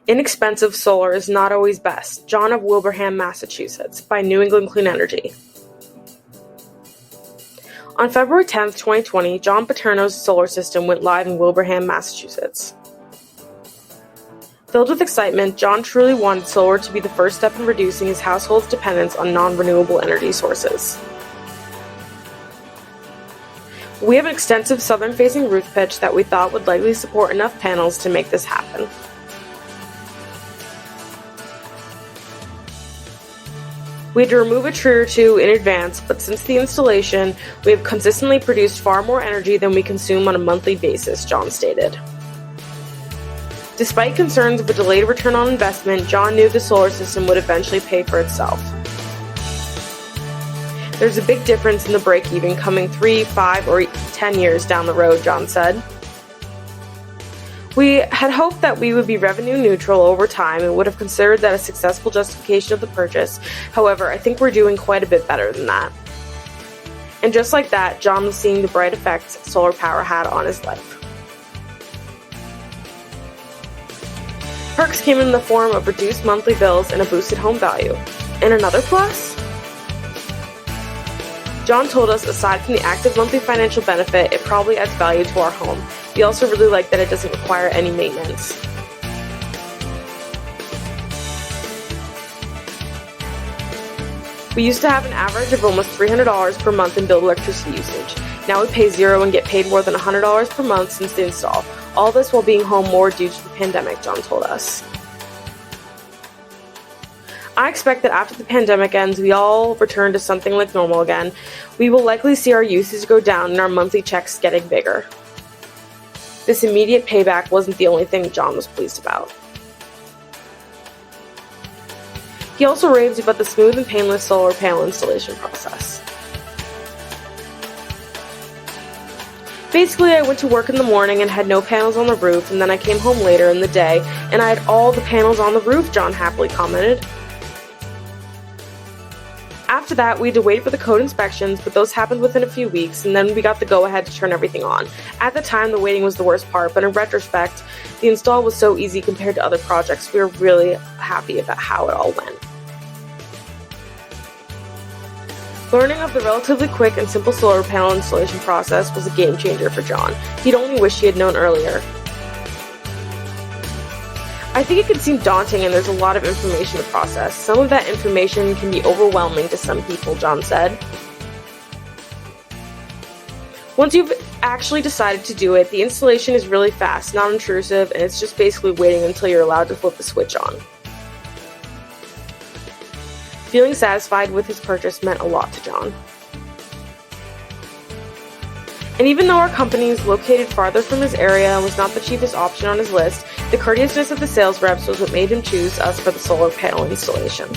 Inexpensive solar is not always best. John of Wilbraham, Massachusetts, by New England Clean Energy. On February 10, 2020, John Paterno's solar system went live in Wilbraham, Massachusetts. Filled with excitement, John truly wanted solar to be the first step in reducing his household's dependence on non-renewable energy sources. We have an extensive southern-facing roof pitch that we thought would likely support enough panels to make this happen. We had to remove a tree or two in advance, but since the installation, we have consistently produced far more energy than we consume on a monthly basis, John stated. Despite concerns of a delayed return on investment, John knew the solar system would eventually pay for itself. There's a big difference in the break-even coming 3, 5, or 10 years down the road, John said. We had hoped that we would be revenue neutral over time and would have considered that a successful justification of the purchase. However, I think we're doing quite a bit better than that. And just like that, John was seeing the bright effects solar power had on his life. Perks came in the form of reduced monthly bills and a boosted home value. And another plus? John told us aside from the active monthly financial benefit, it probably adds value to our home. We also really like that it doesn't require any maintenance. We used to have an average of almost $300 per month in billed electricity usage. Now we pay zero and get paid more than $100 per month since the install. All this while being home more due to the pandemic, John told us. I expect that after the pandemic ends, we all return to something like normal again. We will likely see our usage go down and our monthly checks getting bigger. This immediate payback wasn't the only thing John was pleased about. He also raved about the smooth and painless solar panel installation process. Basically, I went to work in the morning and had no panels on the roof, and then I came home later in the day and I had all the panels on the roof, John happily commented. After that, we had to wait for the code inspections, but those happened within a few weeks, and then we got the go-ahead to turn everything on. At the time, the waiting was the worst part, but in retrospect, the install was so easy compared to other projects. We were really happy about how it all went. Learning of the relatively quick and simple solar panel installation process was a game changer for John. He'd only wished he had known earlier. I think it can seem daunting and there's a lot of information to process. Some of that information can be overwhelming to some people, John said. Once you've actually decided to do it, the installation is really fast, not intrusive, and it's just basically waiting until you're allowed to flip the switch on. Feeling satisfied with his purchase meant a lot to John. And even though our company is located farther from his area and was not the cheapest option on his list, the courteousness of the sales reps was what made him choose us for the solar panel installation.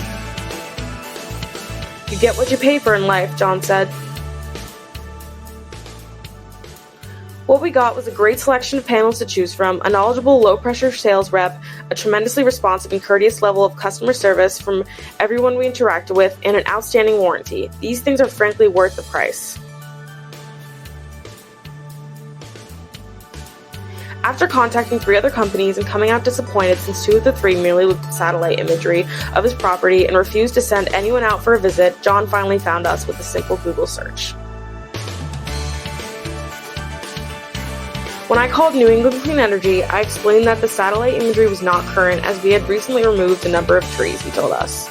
You get what you pay for in life, John said. What we got was a great selection of panels to choose from, a knowledgeable, low-pressure sales rep, a tremendously responsive and courteous level of customer service from everyone we interacted with, and an outstanding warranty. These things are frankly worth the price. After contacting 3 other companies and coming out disappointed since 2 of the 3 merely looked at satellite imagery of his property and refused to send anyone out for a visit, John finally found us with a simple Google search. When I called New England Clean Energy, I explained that the satellite imagery was not current as we had recently removed a number of trees, he told us.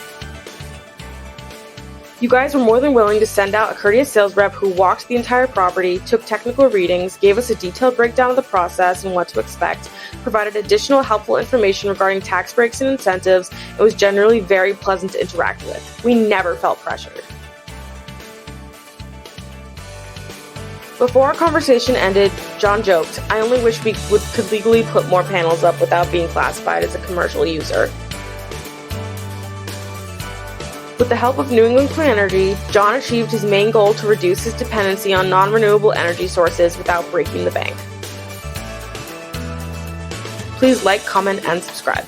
You guys were more than willing to send out a courteous sales rep who walked the entire property, took technical readings, gave us a detailed breakdown of the process and what to expect, provided additional helpful information regarding tax breaks and incentives, and was generally very pleasant to interact with. We never felt pressured. Before our conversation ended, John joked, "I only wish we could legally put more panels up without being classified as a commercial user." With the help of New England Clean Energy, John achieved his main goal to reduce his dependency on non-renewable energy sources without breaking the bank. Please like, comment, and subscribe.